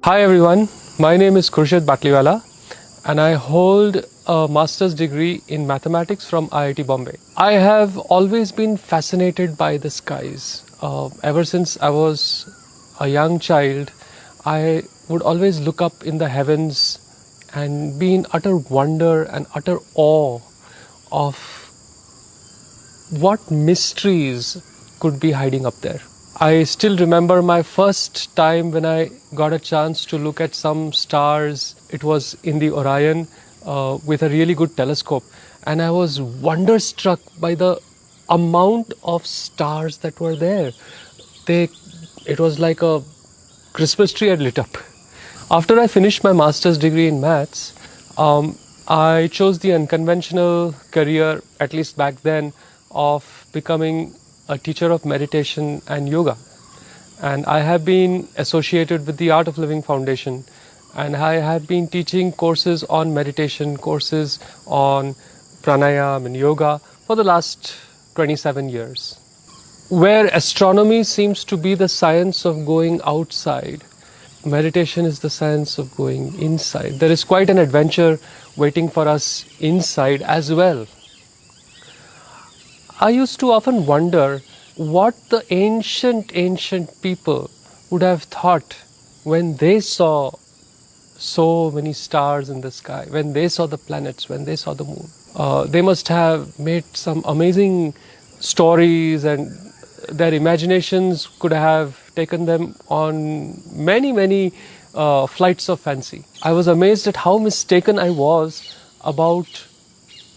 Hi everyone, my name is Khurshid Batliwala and I hold a master's degree in mathematics from IIT Bombay. I have always been fascinated by the skies. Ever since I was a young child, I would always look up in the heavens and be in utter wonder and utter awe of what mysteries could be hiding up there. I still remember my first time when I got a chance to look at some stars. It was in the Orion with a really good telescope, and I was wonderstruck by the amount of stars that were there. It was like a Christmas tree had lit up. After I finished my master's degree in maths, I chose the unconventional career, at least back then, of becoming a teacher of meditation and yoga. And I have been associated with the Art of Living Foundation, and I have been teaching courses on meditation, courses on pranayama and yoga for the last 27 years. Where astronomy seems to be the science of going outside, meditation is the science of going inside. There is quite an adventure waiting for us inside as well. I used to often wonder what the ancient people would have thought when they saw so many stars in the sky, when they saw the planets, when they saw the moon. They must have made some amazing stories, and their imaginations could have taken them on many flights of fancy. I was amazed at how mistaken I was about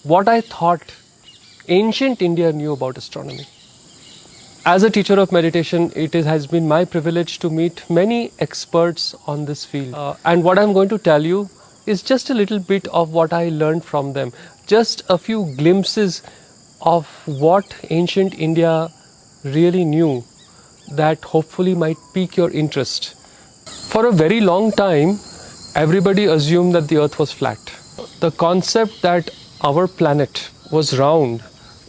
what I thought ancient India knew about astronomy. As a teacher of meditation, it has been my privilege to meet many experts on this field. And what I'm going to tell you is just a little bit of what I learned from them. Just a few glimpses of what ancient India really knew that hopefully might pique your interest. For a very long time, everybody assumed that the earth was flat. The concept that our planet was round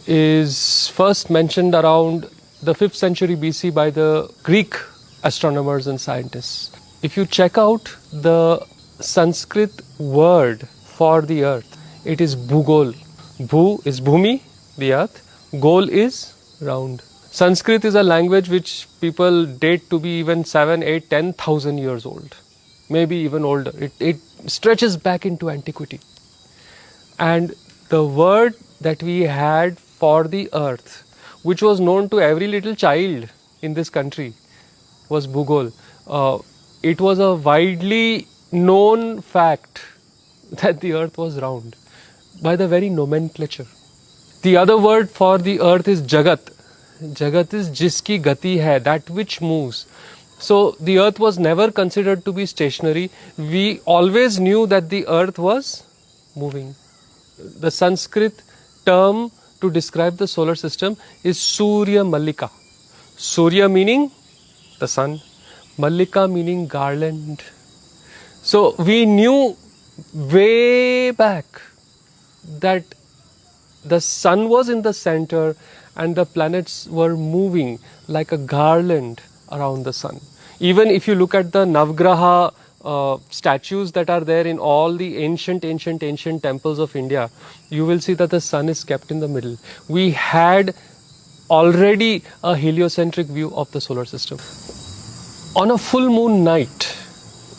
is first mentioned around the 5th century BC by the Greek astronomers and scientists. If you check out the Sanskrit word for the earth, it is Bhugol. Bhu is Bhumi, the earth. Gol is round. Sanskrit is a language which people date to be even 7, 8, 10,000 years old, maybe even older. It stretches back into antiquity. And the word that we had for the earth, which was known to every little child in this country, was Bhugol. It was a widely known fact that the earth was round by the very nomenclature. The other word for the earth is Jagat. Jagat is jiski gati hai, that which moves. So the earth was never considered to be stationary. We always knew that the earth was moving. The Sanskrit term to describe the solar system is Surya Mallika. Surya meaning the sun, Mallika meaning garland. So we knew way back that the sun was in the center and the planets were moving like a garland around the sun. Even if you look at the Navgraha statues that are there in all the ancient temples of India, you will see that the sun is kept in the middle. We had already a heliocentric view of the solar system. On a full moon night,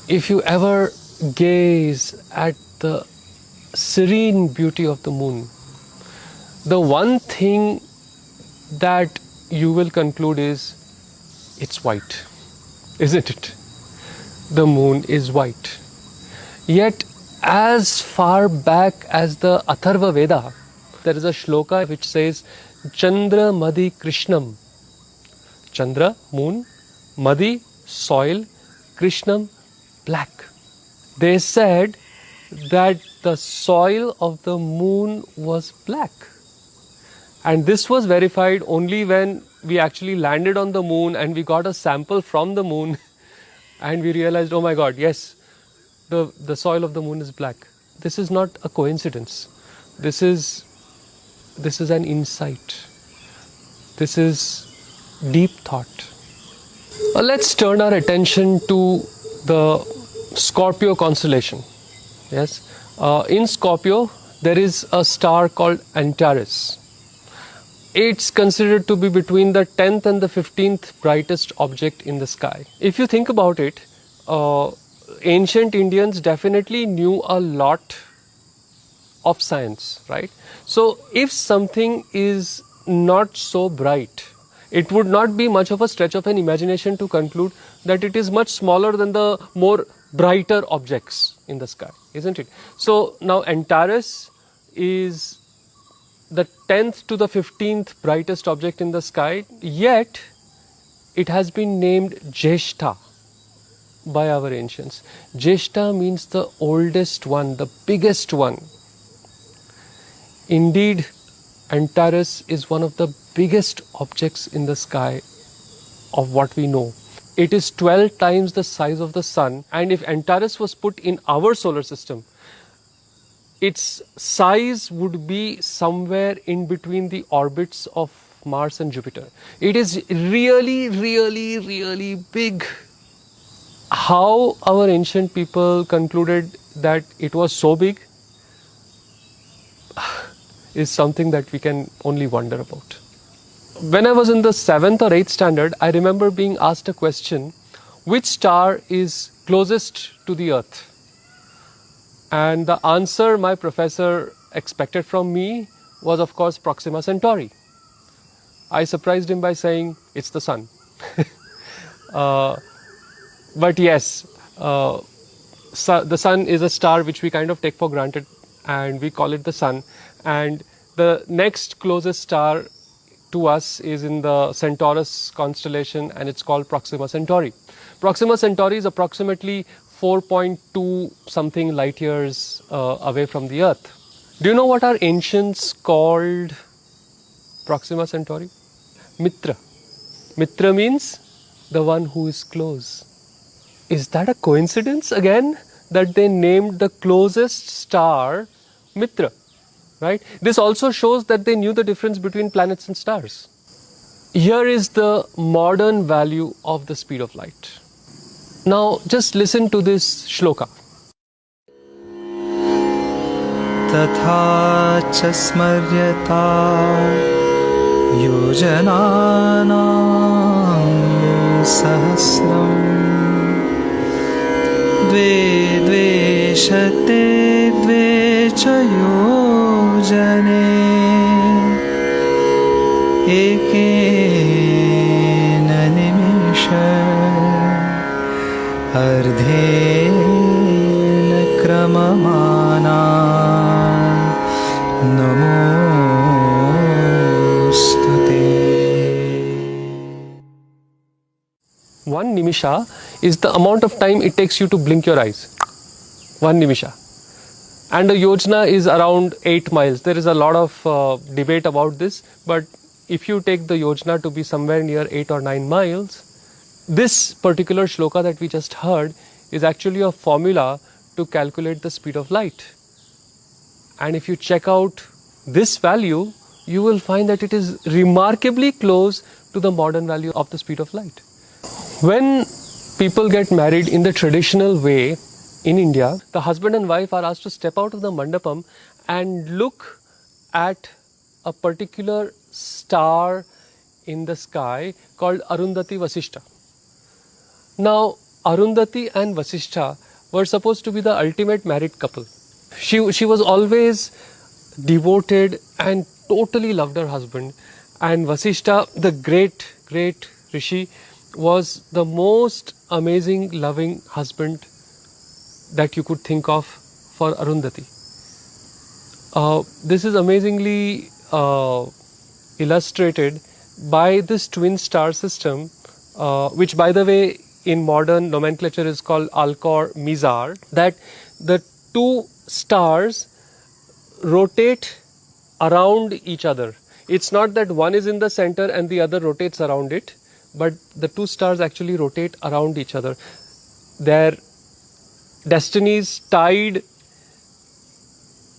if you ever gaze at the serene beauty of the moon, the one thing that you will conclude is it's white, isn't it? The moon is white. Yet as far back as the Atharva Veda, there is a shloka which says Chandra Madhi Krishnam. Chandra, moon, Madhi, soil, Krishnam, black. They said that the soil of the moon was black. And this was verified only when we actually landed on the moon and we got a sample from the moon and we realized, oh my God, yes, the soil of the moon is black. This is not a coincidence. This is an insight. This is deep thought. Let's turn our attention to the Scorpio constellation. Yes. In Scorpio, there is a star called Antares. It's considered to be between the 10th and the 15th brightest object in the sky. If you think about it, ancient Indians definitely knew a lot of science, right? So if something is not so bright, it would not be much of a stretch of an imagination to conclude that it is much smaller than the more brighter objects in the sky, isn't it? So now Antares is the 10th to the 15th brightest object in the sky, yet it has been named Jeshta by our ancients. Jeshta means the oldest one, the biggest one. Indeed, Antares is one of the biggest objects in the sky of what we know. It is 12 times the size of the sun, and if Antares was put in our solar system, its size would be somewhere in between the orbits of Mars and Jupiter. It is really, really, really big. How our ancient people concluded that it was so big is something that we can only wonder about. When I was in the 7th or 8th standard, I remember being asked a question, which star is closest to the Earth? And the answer my professor expected from me was, of course, Proxima Centauri. I surprised him by saying, it's the sun. But yes, the sun is a star which we kind of take for granted, and we call it the sun. And the next closest star to us is in the Centaurus constellation, and it's called Proxima Centauri. Proxima Centauri is approximately 4.2 something light years away from the Earth. Do you know what our ancients called Proxima Centauri? Mitra. Mitra means the one who is close. Is that a coincidence again that they named the closest star Mitra? Right? This also shows that they knew the difference between planets and stars. Here is the modern value of the speed of light. Now just listen to this shloka. तथा च स्मर्यता योजनानां सहस्रम् द्वे द्वेषते द्वे च योजने एकेन निमिष अर्धेन क्रममाना नमोस्तुते. One nimisha is the amount of time it takes you to blink your eyes. One nimisha. And a yojana is around 8 miles. There is a lot of debate about this, but if you take the yojana to be somewhere near 8 or 9 miles, this particular shloka that we just heard is actually a formula to calculate the speed of light. And if you check out this value, you will find that it is remarkably close to the modern value of the speed of light. When people get married in the traditional way in India, the husband and wife are asked to step out of the mandapam and look at a particular star in the sky called Arundhati Vasishtha. Now, Arundhati and Vasishtha were supposed to be the ultimate married couple. She was always devoted and totally loved her husband. And Vasishtha, the great Rishi, was the most amazing, loving husband that you could think of for Arundhati. This is amazingly illustrated by this twin star system, which, by the way, in modern nomenclature is called Alcor-Mizar, that the two stars rotate around each other. It's not that one is in the center and the other rotates around it, but the two stars actually rotate around each other. Their destinies tied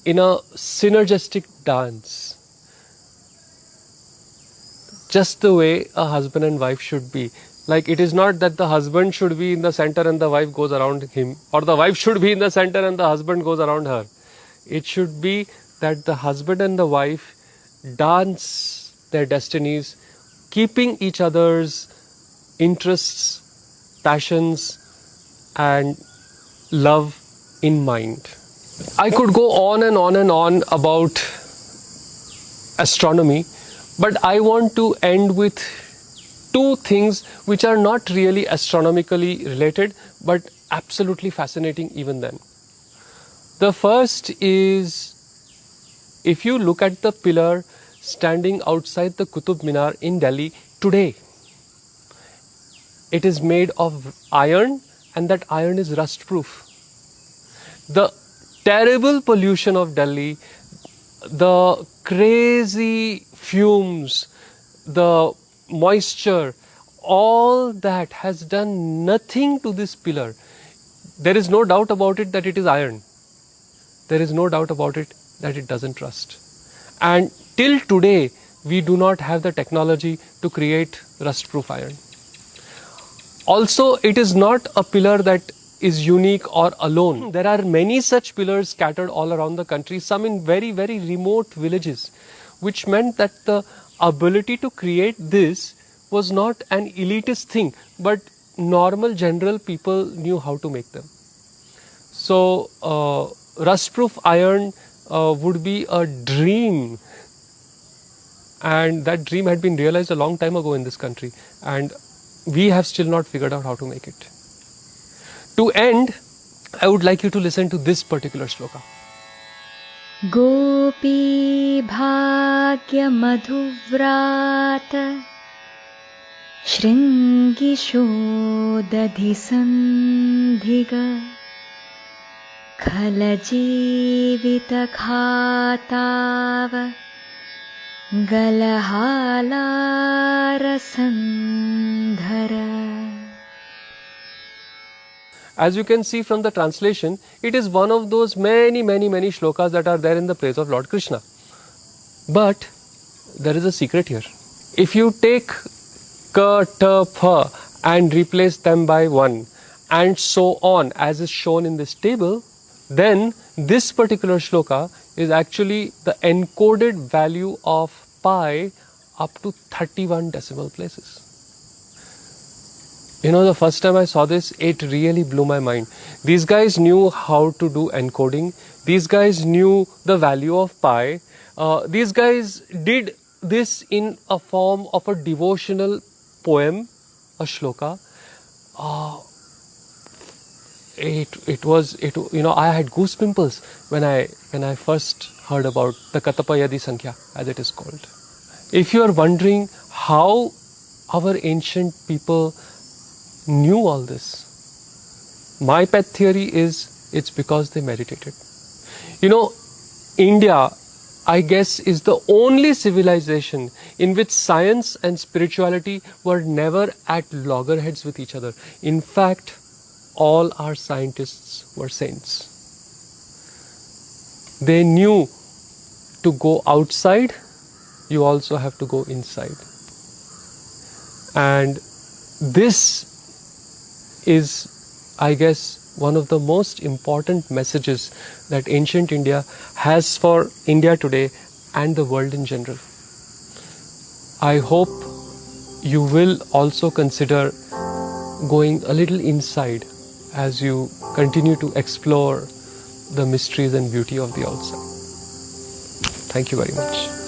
in a synergistic dance. just the way a husband and wife should be. Like, it is not that the husband should be in the center and the wife goes around him, or the wife should be in the center and the husband goes around her. It should be that the husband and the wife dance their destinies, keeping each other's interests, passions, and love in mind. I could go on and on and on about astronomy, but I want to end with two things which are not really astronomically related, but absolutely fascinating even then. The first is, if you look at the pillar standing outside the Qutub Minar in Delhi today, it is made of iron, and that iron is rust proof. The terrible pollution of Delhi, the crazy fumes, the moisture, all that has done nothing to this pillar. There is no doubt about it that it is iron. There is no doubt about it that it doesn't rust. And till today, we do not have the technology to create rust-proof iron. Also, it is not a pillar that is unique or alone. There are many such pillars scattered all around the country, some in very, very remote villages, which meant that the ability to create this was not an elitist thing, but normal general people knew how to make them. So, rust-proof iron would be a dream, and that dream had been realized a long time ago in this country, and we have still not figured out how to make it. To end, I would like you to listen to this particular shloka. Gopi bhagya madhuvrata shringishodadhi sandhiga khalajivita khatava galahala sandhara. As you can see from the translation, it is one of those many shlokas that are there in the praise of Lord Krishna. But there is a secret here. If you take ka, ta, pha and replace them by 1 and so on as is shown in this table, then this particular shloka is actually the encoded value of pi up to 31 decimal places. You know, the first time I saw this, it really blew my mind. These guys knew how to do encoding. These guys knew the value of pi. These guys did this in a form of a devotional poem, a shloka. I had goose pimples when I first heard about the Katapayadi Sankhya, as it is called. If you are wondering how our ancient people knew all this, my pet theory is it's because they meditated. You know, India, I guess, is the only civilization in which science and spirituality were never at loggerheads with each other. In fact, all our scientists were saints. They knew to go outside, you also have to go inside. And this is, I guess, one of the most important messages that ancient India has for India today and the world in general. I hope you will also consider going a little inside as you continue to explore the mysteries and beauty of the outside. Thank you very much.